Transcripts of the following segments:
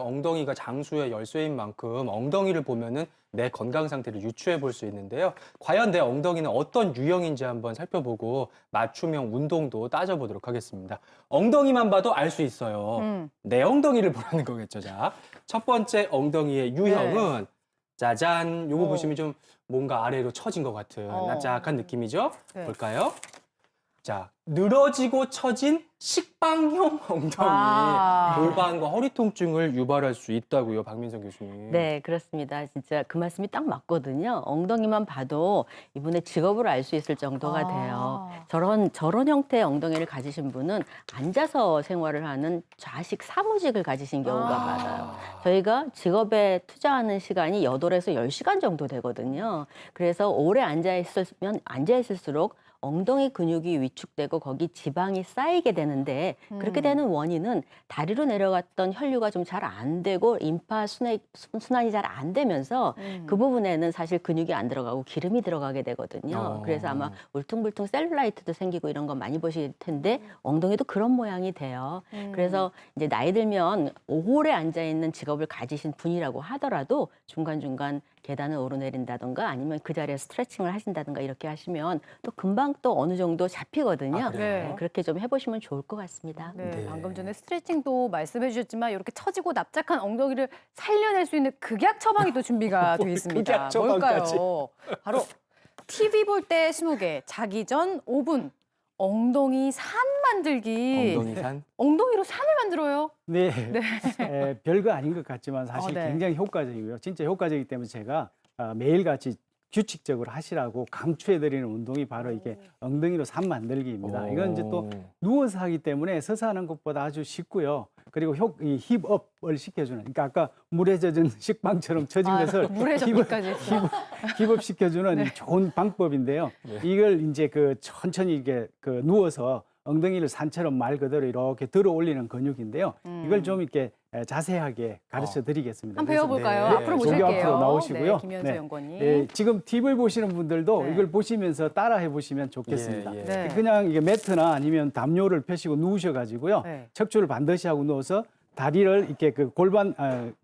엉덩이가 장수의 열쇠인 만큼 엉덩이를 보면은 내 건강 상태를 유추해 볼 수 있는데요. 과연 내 엉덩이는 어떤 유형인지 한번 살펴보고 맞춤형 운동도 따져보도록 하겠습니다. 엉덩이만 봐도 알 수 있어요. 음. 내 엉덩이를 보라는 거겠죠. 자, 첫 번째 엉덩이의 유형은 짜잔. 요거 어. 보시면 좀 뭔가 아래로 처진 것 같은 어. 납작한 느낌이죠? 네. 볼까요? 자, 늘어지고 처진 식빵형 엉덩이. 아. 골반과 허리 통증을 유발할 수 있다고요, 박민성 교수님. 네, 그렇습니다. 진짜 그 말씀이 딱 맞거든요. 엉덩이만 봐도 이분의 직업을 알 수 있을 정도가 돼요. 아. 저런 형태의 엉덩이를 가지신 분은 앉아서 생활을 하는 좌식 사무직을 가지신 경우가 아. 많아요. 저희가 직업에 투자하는 시간이 8에서 10시간 정도 되거든요. 그래서 오래 앉아 있을수록 엉덩이 근육이 위축되고 거기 지방이 쌓이게 되는데 그렇게 되는 원인은 다리로 내려갔던 혈류가 좀 잘 안 되고 순환이 잘 안 되면서 그 부분에는 사실 근육이 안 들어가고 기름이 들어가게 되거든요. 그래서 아마 울퉁불퉁 셀룰라이트도 생기고 이런 거 많이 보실 텐데 엉덩이도 그런 모양이 돼요. 그래서 이제 나이 들면 오래 앉아 있는 직업을 가지신 분이라고 하더라도 중간중간 계단을 오르내린다던가 아니면 그 자리에 스트레칭을 하신다든가 이렇게 하시면 또 금방 또 어느 정도 잡히거든요. 아, 그래요? 네. 그렇게 좀 해보시면 좋을 것 같습니다. 네, 네. 방금 전에 스트레칭도 말씀해 주셨지만 이렇게 처지고 납작한 엉덩이를 살려낼 수 있는 극약 처방이 또 준비가 되어 있습니다. 극약 처방까지. 뭘까요? 바로 TV 볼 때 20개, 자기 전 5분, 엉덩이 산 만들기. 엉덩이산. 엉덩이로 산을 만들어요? 네, 별거 아닌 것 같지만 사실 네. 굉장히 효과적이고요. 진짜 효과적이기 때문에 제가 매일같이 규칙적으로 하시라고 강추해드리는 운동이 바로 이게 엉덩이로 산 만들기입니다. 이건 이제 또 누워서 하기 때문에 서서 하는 것보다 아주 쉽고요. 그리고 이 힙업을 시켜주는, 그러니까 아까 물에 젖은 식빵처럼 처진 것을 물에 젖기까지 했어. 힙업시켜주는 좋은 방법인데요. 이걸 이제 천천히 이게 누워서 엉덩이를 산처럼 말 그대로 이렇게 들어 올리는 근육인데요. 이걸 좀 이렇게 자세하게 가르쳐 드리겠습니다. 한번 배워볼까요? 네. 앞으로 저기 모실게요. 앞으로 나오시고요. 네, 김현수 네. 연구원님. 예, 지금 TV를 보시는 분들도 네. 이걸 보시면서 따라해 보시면 좋겠습니다. 예, 예. 네. 그냥 이게 매트나 아니면 담요를 펴시고 누우셔가지고요. 네. 척추를 반드시 하고 누워서 다리를 이렇게 그 골반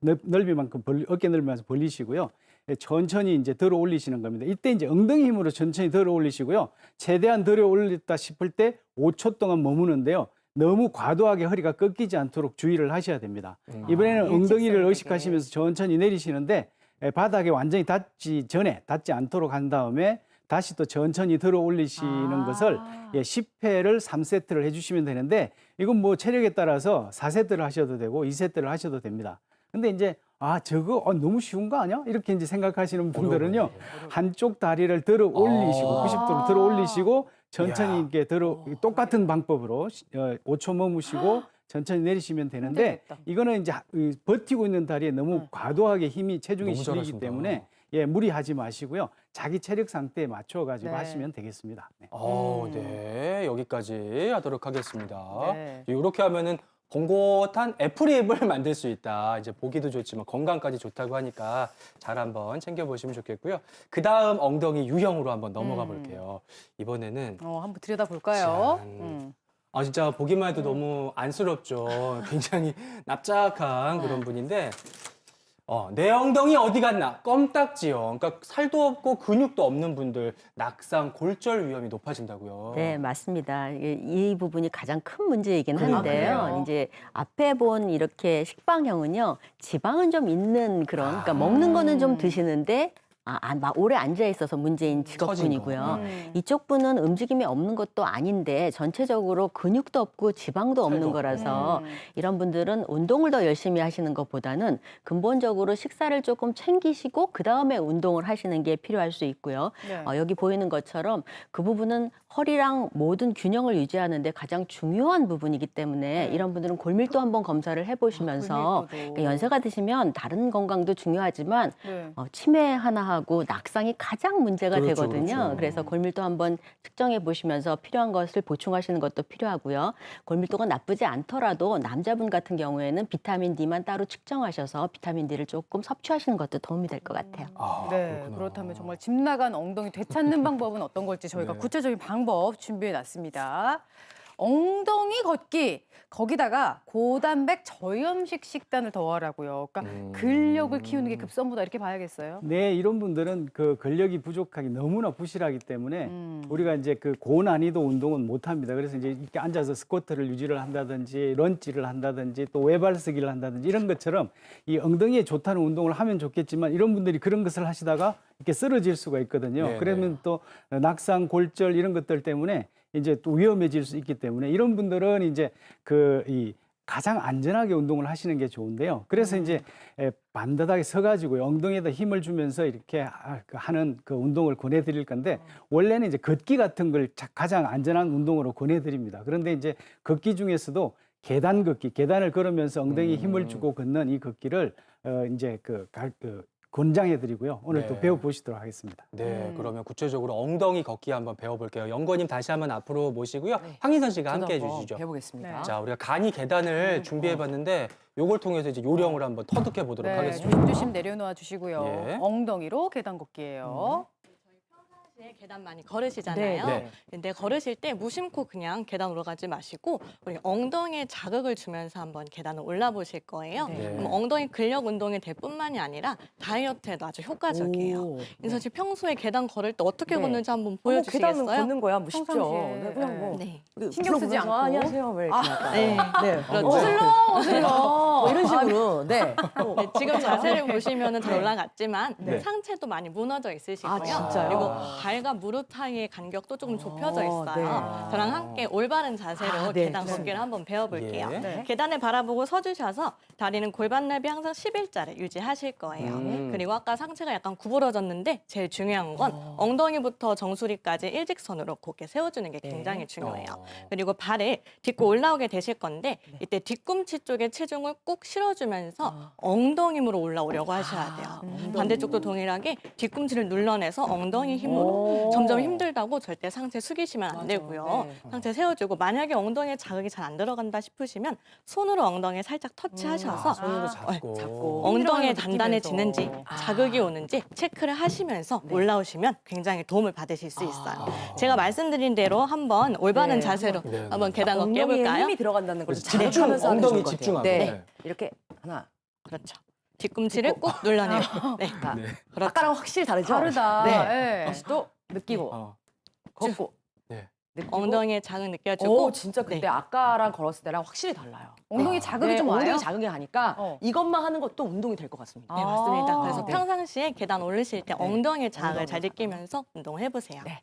넓이만큼 어깨 넓이만큼 벌리시고요. 예, 천천히 이제 들어 올리시는 겁니다. 이때 이제 엉덩이 힘으로 천천히 들어 올리시고요. 최대한 들어 올렸다 싶을 때 5초 동안 머무는데요. 너무 과도하게 허리가 꺾이지 않도록 주의를 하셔야 됩니다. 이번에는 엉덩이를 일직선이게. 의식하시면서 천천히 내리시는데 바닥에 완전히 닿지 않도록 한 다음에 다시 또 천천히 들어 올리시는 것을 10회를 3세트를 해주시면 되는데 이건 뭐 체력에 따라서 4세트를 하셔도 되고 2세트를 하셔도 됩니다. 근데 이제 저거 너무 쉬운 거 아니야? 이렇게 이제 생각하시는 분들은요. 한쪽 다리를 들어 올리시고 90도로 들어 올리시고 천천히 이렇게 똑같은 방법으로 5초 머무시고 천천히 내리시면 되는데 힘들겠다. 이거는 이제 버티고 있는 다리에 너무 과도하게 체중이 너무 실리기 잘하신다. 때문에 무리하지 마시고요. 자기 체력 상태에 맞춰 가지고 네. 하시면 되겠습니다. 네. 네. 여기까지 하도록 하겠습니다. 네. 이렇게 하면은 봉긋한 애플립을 만들 수 있다. 이제 보기도 좋지만 건강까지 좋다고 하니까 잘 한번 챙겨보시면 좋겠고요. 그 다음 엉덩이 유형으로 한번 넘어가 볼게요. 이번에는 한번 들여다볼까요? 짠. 진짜 보기만 해도 너무 안쓰럽죠. 굉장히 납작한 그런 분인데 내 엉덩이 어디 갔나? 껌딱지요. 그러니까 살도 없고 근육도 없는 분들 낙상, 골절 위험이 높아진다고요. 네, 맞습니다. 이 부분이 가장 큰 문제이긴 그래요? 한데요. 아, 그래요? 이제 앞에 본 이렇게 식빵형은요, 지방은 좀 있는 그러니까 먹는 거는 좀 드시는데 막 오래 앉아 있어서 문제인 직업군이고요. 이쪽 분은 움직임이 없는 것도 아닌데 전체적으로 근육도 없고 지방도 없는 살도 거라서 이런 분들은 운동을 더 열심히 하시는 것보다는 근본적으로 식사를 조금 챙기시고 그 다음에 운동을 하시는 게 필요할 수 있고요. 네. 여기 보이는 것처럼 그 부분은 허리랑 모든 균형을 유지하는 데 가장 중요한 부분이기 때문에 이런 분들은 골밀도 한번 검사를 해보시면서 골밀도도. 그러니까 연세가 드시면 다른 건강도 중요하지만 네. 치매 하나하고 낙상이 가장 문제가 그렇죠, 되거든요. 그렇죠. 그래서 골밀도 한번 측정해 보시면서 필요한 것을 보충하시는 것도 필요하고요. 골밀도가 나쁘지 않더라도 남자분 같은 경우에는 비타민 D만 따로 측정하셔서 비타민 D를 조금 섭취하시는 것도 도움이 될 것 같아요. 네, 그렇구나. 그렇다면 정말 집 나간 엉덩이 되찾는 방법은 어떤 걸지 저희가 네. 구체적인 방법 준비해 놨습니다. 엉덩이 걷기. 거기다가 고단백 저염식 식단을 더하라고요. 그러니까 근력을 키우는 게 급선무다 이렇게 봐야겠어요. 네, 이런 분들은 그 근력이 부족하기 너무나 부실하기 때문에 우리가 이제 그 고난이도 운동은 못 합니다. 그래서 이제 이렇게 앉아서 스쿼트를 유지를 한다든지 런지를 한다든지 또 외발쓰기를 한다든지 이런 것처럼 이 엉덩이에 좋다는 운동을 하면 좋겠지만 이런 분들이 그런 것을 하시다가 이렇게 쓰러질 수가 있거든요. 네, 그러면 또 낙상, 골절 이런 것들 때문에 이제 또 위험해질 수 있기 때문에 이런 분들은 이제 이 가장 안전하게 운동을 하시는 게 좋은데요. 그래서 이제 반듯하게 서가지고 엉덩이에다 힘을 주면서 이렇게 하는 그 운동을 권해드릴 건데 원래는 이제 걷기 같은 걸 가장 안전한 운동으로 권해드립니다. 그런데 이제 걷기 중에서도 계단 걷기, 계단을 걸으면서 엉덩이에 힘을 주고 걷는 이 걷기를 이제 권장해드리고요. 오늘 또 네. 배워보시도록 하겠습니다. 네, 그러면 구체적으로 엉덩이 걷기 한번 배워볼게요. 연구원님 다시 한번 앞으로 모시고요. 황인선 씨가 함께 해주시죠. 해보겠습니다. 네. 자, 우리가 간이 계단을 준비해봤는데 요걸 통해서 이제 요령을 한번 터득해 보도록 네, 하겠습니다. 조심조심 내려놓아 주시고요. 예. 엉덩이로 계단 걷기예요. 계단 많이 걸으시잖아요. 네. 근데 걸으실 때 무심코 그냥 계단 올라가지 마시고 우리 엉덩이에 자극을 주면서 한번 계단을 올라보실 거예요. 네. 그럼 엉덩이 근력 운동이 될 뿐만이 아니라 다이어트에도 아주 효과적이에요. 그래서 지금 평소에 계단 걸을 때 어떻게 네. 걷는지 한번 계단은 보여주시겠어요? 걷는 거야, 뭐 쉽죠. 평상시에. 네, 그냥 뭐 네. 신경 쓰지 않고. 안녕하세요, 왜 이렇게 할까요? 네. 네. 그렇죠. 뭐 이런 식으로. 네. 네, 지금 자세를 보시면은 잘 올라갔지만 네. 상체도 많이 무너져 있으실 아, 거예요. 진짜요? 그리고 발과 무릎 사이의 간격도 조금 좁혀져 있어요. 네. 저랑 함께 올바른 자세로 아, 네, 계단 좋습니다. 걷기를 한번 배워볼게요. 예. 네. 계단을 바라보고 서주셔서 다리는 골반납이 항상 11자를 유지하실 거예요. 그리고 아까 상체가 약간 구부러졌는데 제일 중요한 건 엉덩이부터 정수리까지 일직선으로 곧게 세워주는 게 굉장히 중요해요. 그리고 발을 딛고 올라오게 되실 건데 이때 뒤꿈치 쪽에 체중을 꾹 실어주면서 엉덩이 힘으로 올라오려고 하셔야 돼요. 반대쪽도 동일하게 뒤꿈치를 눌러내서 엉덩이 힘으로 점점 힘들다고 절대 상체 숙이시면 안 되고요. 네. 상체 세워주고 만약에 엉덩이에 자극이 잘 안 들어간다 싶으시면 손으로 엉덩이에 살짝 터치하셔서 손으로 잡고. 엉덩이에 힘들어하는 거 단단해지는지 느끼면서. 자극이 오는지 체크를 하시면서 올라오시면 굉장히 도움을 받으실 수 있어요. 제가 말씀드린 대로 한번 올바른 네. 자세로 네. 한번 계단 걷기 엉덩이에 해볼까요? 힘이 들어간다는 걸 그래서 잘 집중, 하면서 하는 엉덩이 것 같아요. 집중하고. 네. 네. 이렇게 하나. 그렇죠. 뒤꿈치를 꾹 눌러내고. 네. 다. 네. 그렇죠. 아까랑 확실히 다르죠? 다르다. 네. 예. 다시 또 느끼고 어. 걷고. 네. 느끼고. 엉덩이에 자극 느껴주고. 오, 진짜 근데 네. 아까랑 걸었을 때랑 확실히 달라요. 엉덩이 자극이 네, 좀 와요? 엉덩이 자극이 가니까 어. 이것만 하는 것도 운동이 될 것 같습니다. 네, 맞습니다. 아. 그래서 네. 평상시에 계단 올리실 때 엉덩이 자극을 엉덩이 잘 느끼면서 운동해보세요. 네.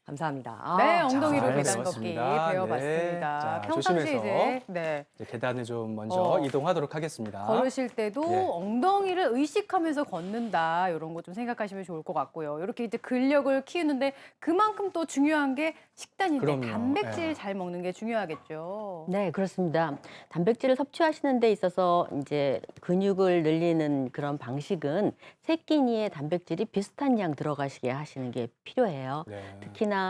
감사합니다. 네, 엉덩이로 잘 계단 걷기 배웠습니다. 배워봤습니다. 네. 자, 평상시에 조심해서. 이제 네. 이제 계단을 좀 먼저 어. 이동하도록 하겠습니다. 걸으실 때도 예. 엉덩이를 의식하면서 걷는다 이런 거 좀 생각하시면 좋을 것 같고요. 이렇게 이제 근력을 키우는데 그만큼 또 중요한 게 식단인데 그럼요. 단백질 예. 잘 먹는 게 중요하겠죠. 네, 그렇습니다. 단백질을 섭취하시는 데 있어서 이제 근육을 늘리는 그런 방식은 세 끼니의 단백질이 비슷한 양 들어가시게 하시는 게 필요해요. 네. 특히나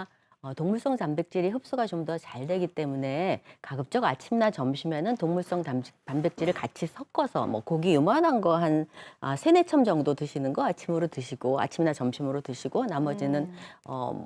동물성 단백질이 흡수가 좀 더 잘 되기 때문에 가급적 아침이나 점심에는 동물성 단백질을 같이 섞어서 뭐 고기 요만한 거 한 3-4첨 정도 드시는 거 아침으로 드시고 아침이나 점심으로 드시고 나머지는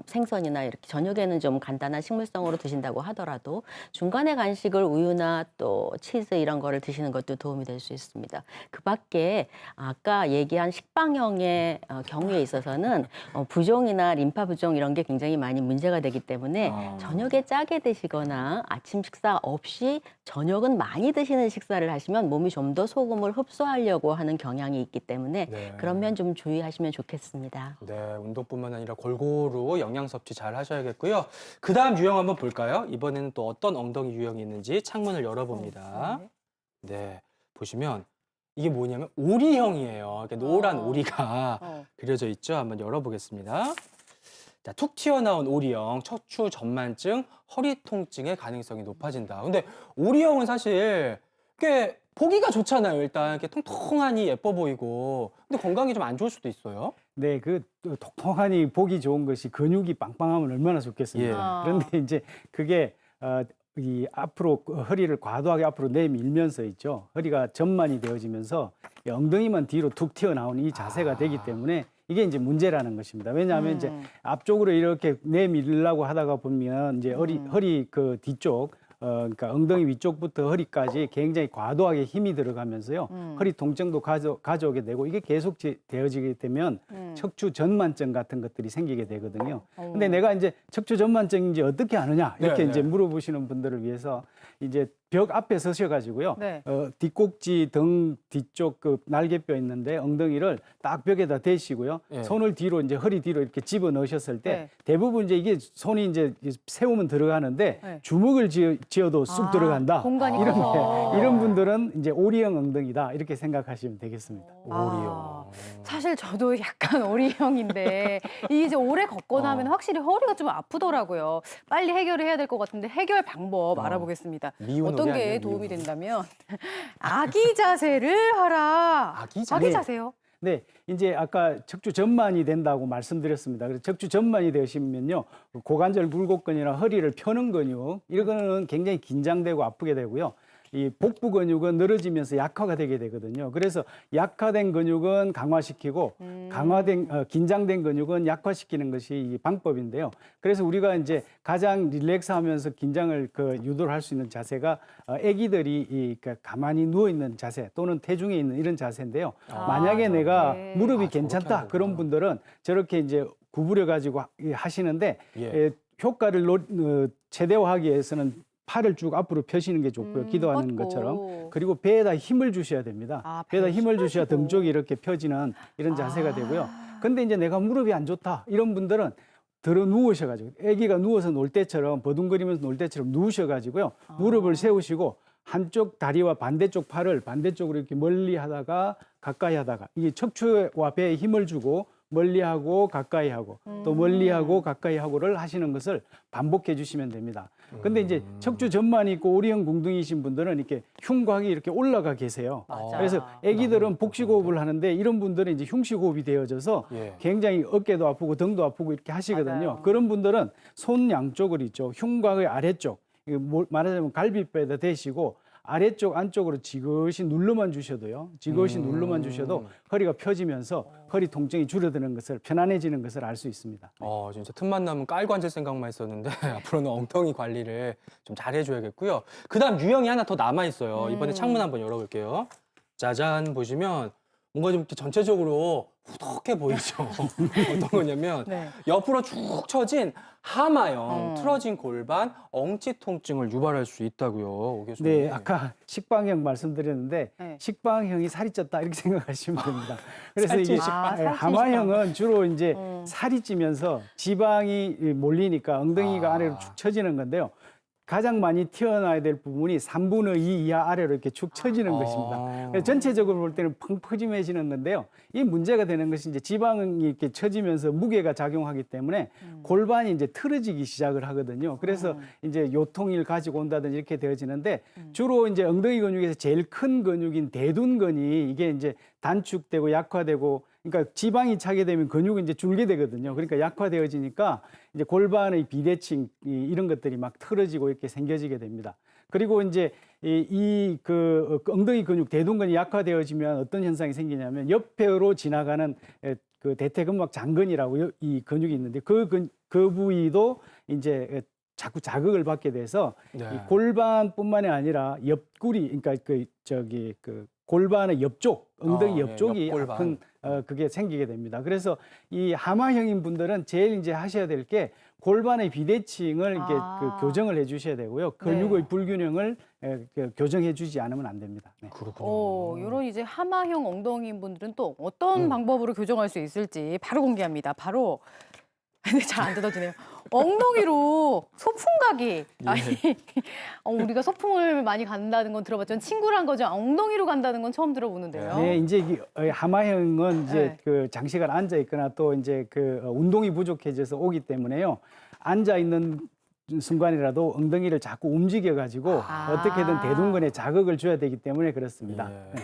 생선이나 이렇게 저녁에는 좀 간단한 식물성으로 드신다고 하더라도 중간에 간식을 우유나 또 치즈 이런 거를 드시는 것도 도움이 될 수 있습니다. 그 밖에 아까 얘기한 식방형의 경우에 있어서는 부종이나 림파 부종 이런 게 굉장히 많이 문제가 되기 때문에 저녁에 짜게 드시거나 아침 식사 없이 저녁은 많이 드시는 식사를 하시면 몸이 좀 더 소금을 흡수하려고 하는 경향이 있기 때문에 네. 그런 면 좀 주의하시면 좋겠습니다. 네, 운동뿐만 아니라 골고루 영양 섭취 잘 하셔야겠고요. 그 다음 유형 한번 볼까요? 이번에는 또 어떤 엉덩이 유형이 있는지 창문을 열어봅니다. 네, 보시면 이게 뭐냐면 오리형이에요. 이렇게 노란 오리가 그려져 있죠. 한번 열어보겠습니다. 자, 툭 튀어나온 오리형, 척추 전만증, 허리 통증의 가능성이 높아진다. 근데 오리형은 사실 꽤 보기가 좋잖아요. 일단 이렇게 통통하니 예뻐 보이고, 근데 건강이 좀 안 좋을 수도 있어요. 네, 그 통통하니 보기 좋은 것이 근육이 빵빵하면 얼마나 좋겠습니까? 예. 그런데 이제 그게 이 앞으로 허리를 과도하게 앞으로 내밀면서 있죠. 허리가 전만이 되어지면서 이 엉덩이만 뒤로 툭 튀어나오는 이 자세가 되기 때문에 이게 이제 문제라는 것입니다. 왜냐하면 이제 앞쪽으로 이렇게 내밀려고 하다가 보면 이제 허리 그 뒤쪽 그러니까 엉덩이 위쪽부터 허리까지 굉장히 과도하게 힘이 들어가면서요. 허리 통증도 가져오게 되고 이게 계속 되어지게 되면 척추 전만증 같은 것들이 생기게 되거든요. 근데 내가 이제 척추 전만증인지 어떻게 아느냐 이렇게 네, 이제 네. 물어보시는 분들을 위해서 이제 벽 앞에 서셔가지고요. 네. 뒷꼭지 등 뒤쪽 그 날개뼈 있는데 엉덩이를 딱 벽에다 대시고요. 네. 손을 뒤로 이제 허리 뒤로 이렇게 집어 넣으셨을 때 네. 대부분 이제 이게 손이 이제 세우면 들어가는데 네. 주먹을 쥐어도 쑥 들어간다. 공간이 이런 커서. 이런 분들은 이제 오리형 엉덩이다 이렇게 생각하시면 되겠습니다. 아, 사실 저도 약간 오리형인데 이게 이제 오래 걷고 나면 확실히 허리가 좀 아프더라고요. 빨리 해결을 해야 될 것 같은데 해결 방법 알아보겠습니다. 미운 어떤 오리 게 아니야, 도움이 미운. 된다면 아기 자세를 하라. 아기 자세? 아기 자세요? 네, 이제 아까 척추 전만이 된다고 말씀드렸습니다. 그래서 척추 전만이 되시면요, 고관절 굴곡근이나 허리를 펴는 근육 이거는 굉장히 긴장되고 아프게 되고요. 이 복부 근육은 늘어지면서 약화가 되게 되거든요. 그래서 약화된 근육은 강화시키고 긴장된 근육은 약화시키는 것이 이 방법인데요. 그래서 우리가 이제 가장 릴렉스하면서 긴장을 유도를 할 수 있는 자세가 아기들이 그러니까 가만히 누워 있는 자세 또는 태중에 있는 이런 자세인데요. 만약에 내가 네. 무릎이 저렇게 괜찮다 하는 그런 분들은 저렇게 이제 구부려 가지고 하시는데 예. 효과를 최대화하기 위해서는 팔을 쭉 앞으로 펴시는 게 좋고요. 기도하는 뻗고. 것처럼. 그리고 배에다 힘을 주셔야 됩니다. 아, 배에다 배에 힘을 힘을 주셔야 주고. 등 쪽이 이렇게 펴지는 이런 자세가 되고요. 근데 이제 내가 무릎이 안 좋다. 이런 분들은 들어 누우셔가지고 아기가 누워서 놀 때처럼 버둥거리면서 놀 때처럼 누우셔가지고요. 무릎을 세우시고 한쪽 다리와 반대쪽 팔을 반대쪽으로 이렇게 멀리 하다가 가까이 하다가 이게 척추와 배에 힘을 주고 멀리 하고 가까이 하고 또 멀리 하고 가까이 하고를 하시는 것을 반복해 주시면 됩니다. 근데 이제 척추 전만이 있고 오리형 궁둥이신 분들은 이렇게 흉곽이 이렇게 올라가 계세요. 맞아. 그래서 아기들은 복식호흡을 하는데 이런 분들은 이제 흉식호흡이 되어져서 예. 굉장히 어깨도 아프고 등도 아프고 이렇게 하시거든요. 맞아요. 그런 분들은 손 양쪽을 있죠. 흉곽의 아래쪽, 이거 말하자면 갈비뼈에다 대시고 아래쪽 안쪽으로 지그시 눌러만 주셔도요. 지그시 눌러만 주셔도 허리가 펴지면서 허리 통증이 줄어드는 것을 편안해지는 것을 알 수 있습니다. 진짜 틈만 나면 깔고 앉을 생각만 했었는데 앞으로는 엉덩이 관리를 좀 잘해줘야겠고요. 그다음 유형이 하나 더 남아 있어요. 이번에 창문 한번 열어볼게요. 짜잔 보시면 뭔가 좀 이렇게 전체적으로 후덕해 보이죠. 어떤 거냐면 네. 옆으로 쭉 처진 하마형 틀어진 골반 엉치 통증을 유발할 수 있다고요. 오 교수님. 네, 아까 식방형 말씀드렸는데 네. 식방형이 살이 쪘다 이렇게 생각하시면 됩니다. 그래서 살찐 이게 식빵. 살찐 하마형은 주로 이제 살이 찌면서 지방이 몰리니까 엉덩이가 아래로 축 처지는 건데요. 가장 많이 튀어나와야 될 부분이 3분의 2 이하 아래로 이렇게 축 처지는 것입니다. 그래서 전체적으로 볼 때는 펑퍼짐해지는 건데요. 이 문제가 되는 것이 이제 지방이 이렇게 처지면서 무게가 작용하기 때문에 골반이 이제 틀어지기 시작을 하거든요. 그래서 이제 요통을 가지고 온다든지 이렇게 되어지는데 주로 이제 엉덩이 근육에서 제일 큰 근육인 대둔근이 이게 이제 단축되고 약화되고 그러니까 지방이 차게 되면 근육이 이제 줄게 되거든요. 그러니까 약화되어지니까 이제 골반의 비대칭 이런 것들이 막 틀어지고 이렇게 생겨지게 됩니다. 그리고 이제 그 엉덩이 근육 대둔근이 약화되어지면 어떤 현상이 생기냐면 옆으로 지나가는 그 대퇴근막 장근이라고 이 근육이 있는데 그 부위도 이제 자꾸 자극을 받게 돼서 네. 이 골반뿐만이 아니라 옆구리 그러니까 그 골반의 옆쪽 엉덩이 네, 옆쪽이 옆골반. 아픈 그게 생기게 됩니다. 그래서 이 하마형인 분들은 제일 이제 하셔야 될 게 골반의 비대칭을 이렇게 아. 그 교정을 해주셔야 되고요. 근육의 불균형을 교정해주지 않으면 안 됩니다. 네. 그렇군요. 이런 이제 하마형 엉덩이인 분들은 또 어떤 방법으로 교정할 수 있을지 바로 공개합니다. 바로 근데 잘 안 뜯어지네요. 엉덩이로 소풍 가기. 아니, 우리가 소풍을 많이 간다는 건 들어봤지만 친구랑 거죠. 엉덩이로 간다는 건 처음 들어보는데요. 네, 이제 하마형은 이제 네. 그 장시간 앉아 있거나 또 이제 그 운동이 부족해져서 오기 때문에요. 앉아 있는 순간이라도 엉덩이를 자꾸 움직여 가지고 어떻게든 대둔근에 자극을 줘야 되기 때문에 그렇습니다. 예.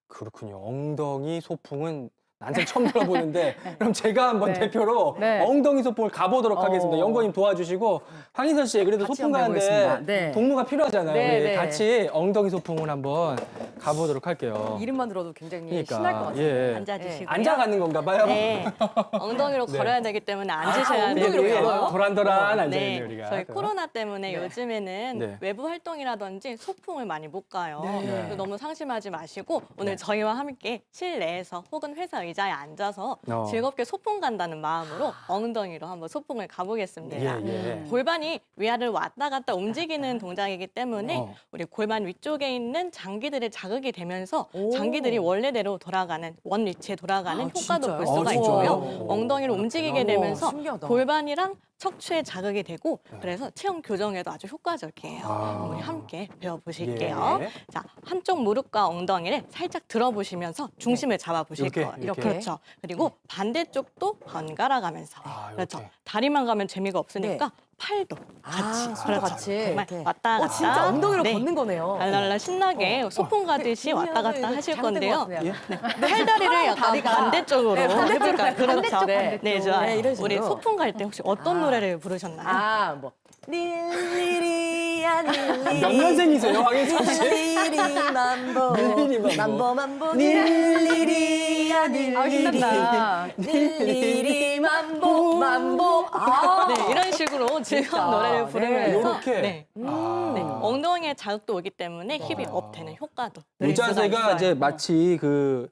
그렇군요. 엉덩이 소풍은 난생 처음 들어보는데 그럼 제가 한번 네. 대표로 네. 엉덩이 소풍을 가보도록 하겠습니다. 연구님 도와주시고 황희선 씨 그래도 같이 소풍 한번 가는데 해보겠습니다. 네. 동무가 필요하잖아요. 네, 우리 네. 같이 엉덩이 소풍을 한번 가보도록 할게요. 이름만 들어도 굉장히 그러니까 신날 것 같아요. 예. 앉아주시고요. 앉아가는 건가 봐요. 네. 엉덩이로 네. 걸어야 되기 때문에 앉으셔야 엉덩이로 되고요. 걸어요? 도란도란 앉아있네 네, 우리가. 저희 코로나 때문에 네. 요즘에는 네. 외부 활동이라든지 소풍을 많이 못 가요. 네. 그래서 너무 상심하지 마시고 오늘 저희와 함께 실내에서 혹은 회사 의자에 앉아서 즐겁게 소풍 간다는 마음으로 엉덩이로 한번 소풍을 가보겠습니다. 예, 예. 골반이 위아래를 왔다 갔다 움직이는 동작이기 때문에 우리 골반 위쪽에 있는 장기들의 자극이 되면서 오. 장기들이 원래대로 돌아가는 원 위치에 돌아가는 아, 효과도 진짜요? 볼 수가 아, 진짜요? 있고요. 엉덩이를 움직이게 우와, 되면서 신기하다. 골반이랑 척추에 자극이 되고 그래서 체형 교정에도 아주 효과적이에요. 아. 우리 함께 배워보실게요. 예. 자, 한쪽 무릎과 엉덩이를 살짝 들어보시면서 중심을 잡아보실 이렇게, 거예요. 이렇게? 그렇죠. 그리고 반대쪽도 번갈아 가면서. 아, 그렇죠. 이렇게. 다리만 가면 재미가 없으니까 팔도 같이. 손도 그렇죠. 같이. 정말 이렇게. 왔다 갔다. 진짜 엉덩이로 네. 걷는 거네요. 랄랄라 신나게 소풍 가듯이 왔다 갔다 하실 건데요. 팔다리를 약간 다리가. 반대쪽으로 네, 반대쪽으로 해볼까요? 가요. 그렇죠. 반대쪽, 네, 반대쪽. 네, 좋아요. 네, 이런 식으로. 우리 소풍 갈 때 혹시 어떤 노래를 부르셨나요? 아, 뭐. 닐리리야 닐리리. 몇 년생이세요, 황희선 씨? 닐리리 만보. 닐리리 만보. 만보 닐리리야 아, 닐리리. 신난다. 닐리리 만보. 아. 네, 이런 식으로 즐거운 노래를 부르면서 요렇게? 네. 아. 네, 엉덩이에 자극도 오기 때문에 힙이 업되는 효과도 이 늘 수가 자세가 있어요. 이제 마치 그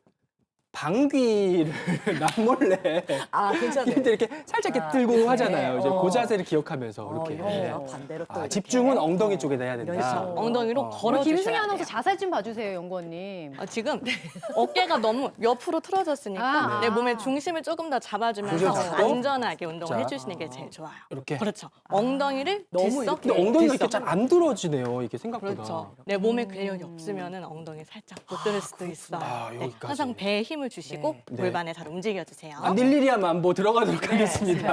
방귀를 남몰래 아, 괜찮네. 이렇게 이렇게 살짝 이렇게 들고 네. 하잖아요. 이제 어. 그 자세를 기억하면서 이렇게. 이렇게요. 반대로 또 아, 이렇게. 집중은 엉덩이 쪽에다 해야 된다. 그렇죠. 엉덩이로 어. 우리 걸어 김승희 주셔야 아나운서 돼요. 자세 좀 봐주세요, 연구원님. 지금 어깨가 너무 옆으로 틀어졌으니까 아. 내 몸의 중심을 조금 더 잡아주면서 중심 잡고. 안전하게 운동을 자. 해주시는 게 제일 좋아요. 이렇게. 그렇죠. 엉덩이를 너무 들썩. 이렇게. 근데 엉덩이가 이렇게 들썩. 잘 안 들어지네요. 이게 생각보다. 그렇죠. 내 몸에 근력이 없으면은 엉덩이 살짝 못 들을 수도 있어요. 아, 네, 여기까지. 항상 배에 힘을 주시고 네. 골반에 잘 움직여주세요. 닐리리아 만보 들어가도록 하겠습니다.